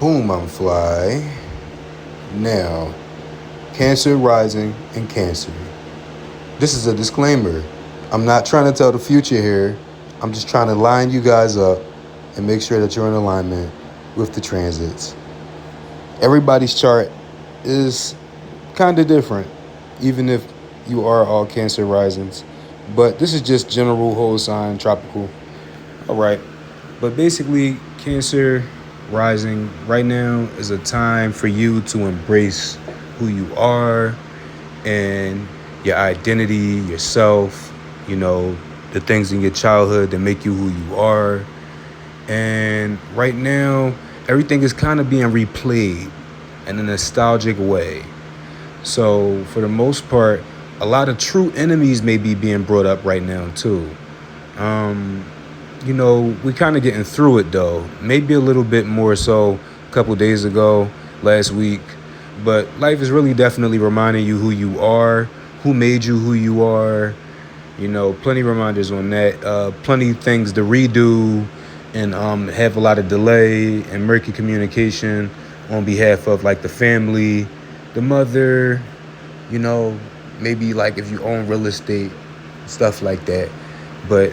Boom, I'm fly. Now, Cancer rising in Cancer. This is a disclaimer. I'm not trying to tell the future here. I'm just trying to line you guys up and make sure that you're in alignment with the transits. Everybody's chart is kind of different, even if you are all Cancer risings. But this is just general whole sign tropical. All right. But basically, Cancer rising right now is a time for you to embrace who you are and your identity, yourself, the things in your childhood that make you who you are. And right now, everything is kind of being replayed in a nostalgic way. So, for the most part, a lot of true enemies may be being brought up right now, too. Um, we kind of getting through it, though. Maybe a little bit more so a couple days ago, last week. But life is really definitely reminding you who you are, who made you who you are. Plenty of reminders on that. Plenty of things to redo and have a lot of delay and murky communication on behalf of like the family, the mother, maybe like if you own real estate, stuff like that. But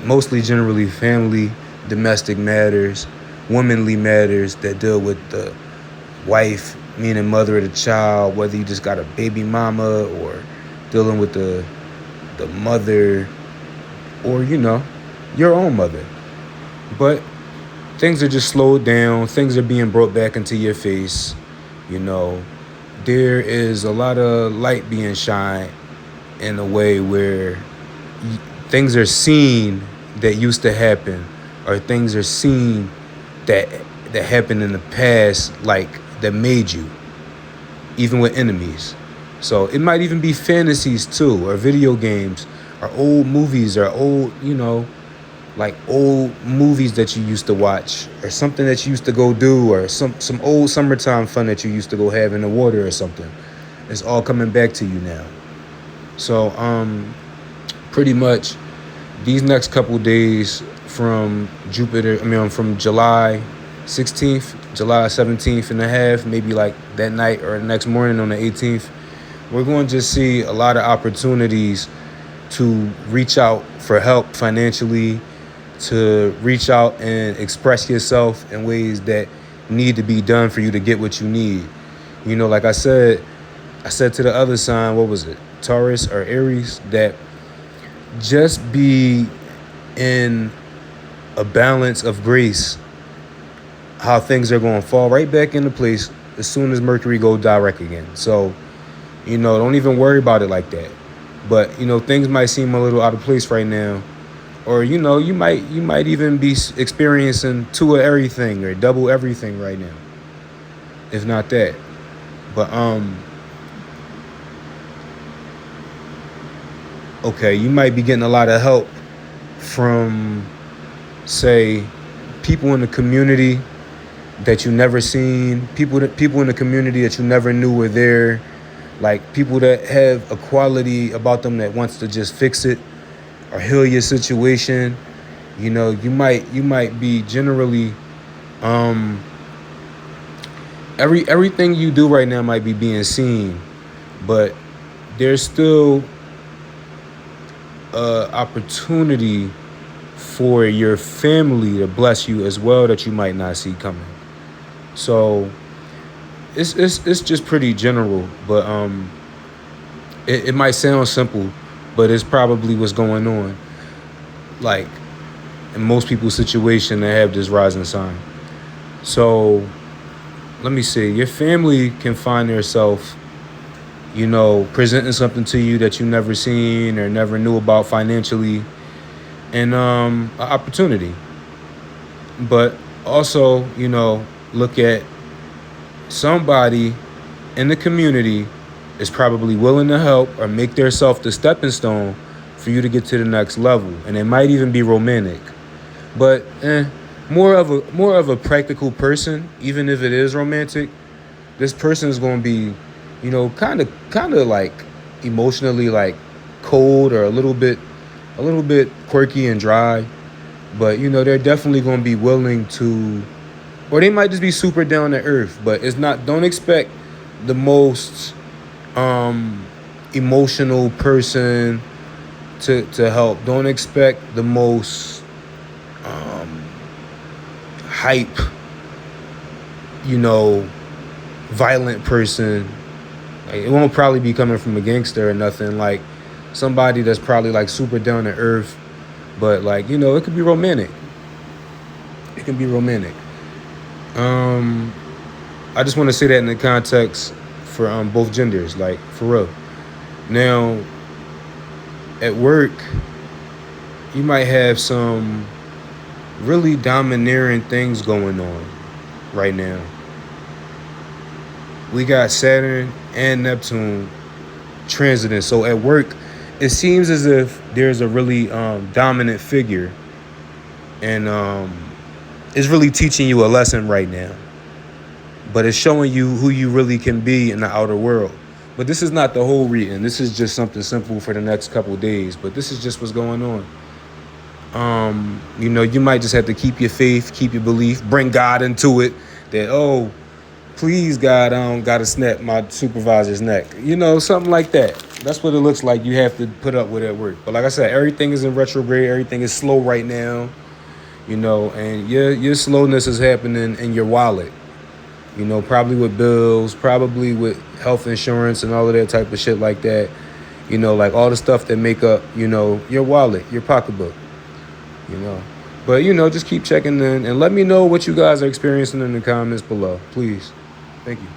mostly generally family, domestic matters, womanly matters that deal with the wife, meaning mother of the child, whether you just got a baby mama or dealing with the mother or, your own mother. But things are just slowed down. Things are being brought back into your face. There is a lot of light being shined in a way where things are seen that used to happen, or things are seen that happened in the past, like that made you, even with enemies. So it might even be fantasies too, or video games, or old movies, or old, like old movies that you used to watch, or something that you used to go do, or some old summertime fun that you used to go have in the water or something. It's all coming back to you now. So pretty much these next couple days from from July 16th, July 17th and a half, maybe like that night or the next morning on the 18th, we're going to just see a lot of opportunities to reach out for help financially, to reach out and express yourself in ways that need to be done for you to get what you need. Like I said to the other sign, what was it, Taurus or Aries, that just be in a balance of grace, how things are going to fall right back into place as soon as Mercury go direct again. So, don't even worry about it like that. But, things might seem a little out of place right now. Or, you might even be experiencing two of everything or double everything right now, if not that. But, okay, you might be getting a lot of help from, say, people in the community that you never seen, people in the community that you never knew were there, like people that have a quality about them that wants to just fix it or heal your situation. You might be generally everything you do right now might be being seen, but there's still opportunity for your family to bless you as well that you might not see coming. So it's just pretty general, but it might sound simple, but it's probably what's going on, like in most people's situation that have this rising sign. So let me see, your family can find themselves, presenting something to you that you never seen or never knew about financially, and an opportunity. But also, look at somebody in the community is probably willing to help or make their self the stepping stone for you to get to the next level. And it might even be romantic. But more of a practical person, even if it is romantic. This person is going to be, kind of like emotionally like cold or a little bit quirky and dry. But, they're definitely going to be willing to or they might just be super down to earth. But it's not. Don't expect the most emotional person to help. Don't expect the most hype, violent person. Like, it won't probably be coming from a gangster or nothing. Like somebody that's probably like super down to earth, but like it could be romantic. It can be romantic. I just want to say that in the context for both genders, like for real. Now, at work, you might have some really domineering things going on right now. We got Saturn and Neptune transiting. So at work, it seems as if there's a really dominant figure, and it's really teaching you a lesson right now. But it's showing you who you really can be in the outer world. But this is not the whole reading. This is just something simple for the next couple of days. But this is just what's going on. You might just have to keep your faith, keep your belief, bring God into it. That, please, God, I don't got to snap my supervisor's neck. Something like that. That's what it looks like you have to put up with at work. But like I said, everything is in retrograde. Everything is slow right now. And your slowness is happening in your wallet. Probably with bills, probably with health insurance and all of that type of shit like that. Like all the stuff that make up, your wallet, your pocketbook, But, just keep checking in and let me know what you guys are experiencing in the comments below, please. Thank you.